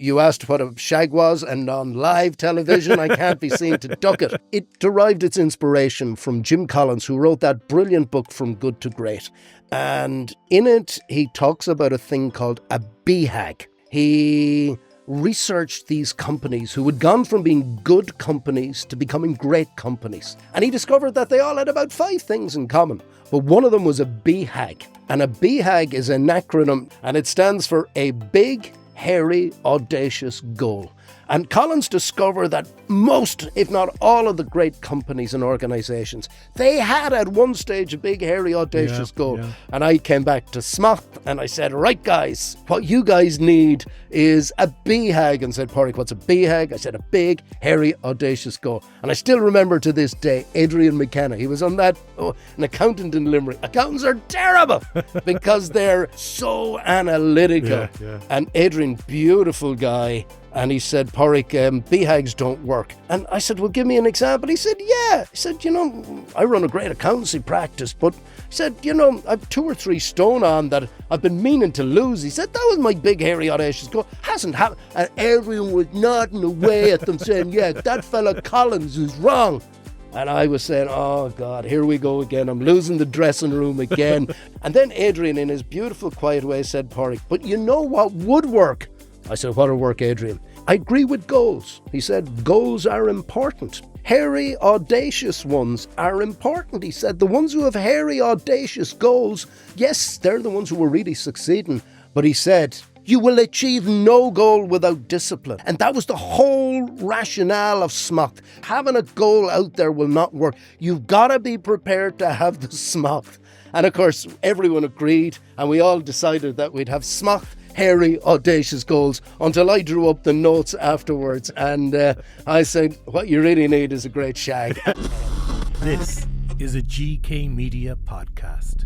You asked what a shag was, and on live television, I can't be seen to duck it. It derived its inspiration from Jim Collins, who wrote that brilliant book, From Good to Great. And in it, he talks about a thing called a BHAG. He researched these companies who had gone from being good companies to becoming great companies. And he discovered that they all had about 5 things in common. But one of them was a BHAG. And a BHAG is an acronym, and it stands for a big, hairy, audacious goal. And Collins discovered that most, if not all, of the great companies and organisations, they had at one stage a big, hairy, audacious goal. Yeah. And I came back to Smoth and I said, right guys, what you guys need is a BHAG. And said, Poric, what's a BHAG? I said, a big, hairy, audacious goal. And I still remember to this day, Adrien McKenna, he was on that, an accountant in Limerick. Accountants are terrible because they're so analytical. Yeah. And Adrien, beautiful guy. And he said, Poric, BHAGs don't work. And I said, well, give me an example. He said, yeah. He said, I run a great accountancy practice, but he said, I've 2 or 3 stone on that I've been meaning to lose. He said, that was my big, hairy, audacious goal. Hasn't happened. And everyone was nodding away at them saying, yeah, that fella Collins is wrong. And I was saying, oh, God, here we go again. I'm losing the dressing room again. And then Adrien, in his beautiful, quiet way, said, Poric, but you know what would work? I said, what'll work, Adrien? I agree with goals. He said, goals are important. Hairy, audacious ones are important. He said, the ones who have hairy, audacious goals, yes, they're the ones who are really succeeding. But he said, you will achieve no goal without discipline. And that was the whole rationale of Smoth. Having a goal out there will not work. You've got to be prepared to have the Smoth. And of course, everyone agreed, and we all decided that we'd have Smoth, hairy, audacious goals, until I drew up the notes afterwards. And I said, what you really need is a great shag. This is a GK Media podcast.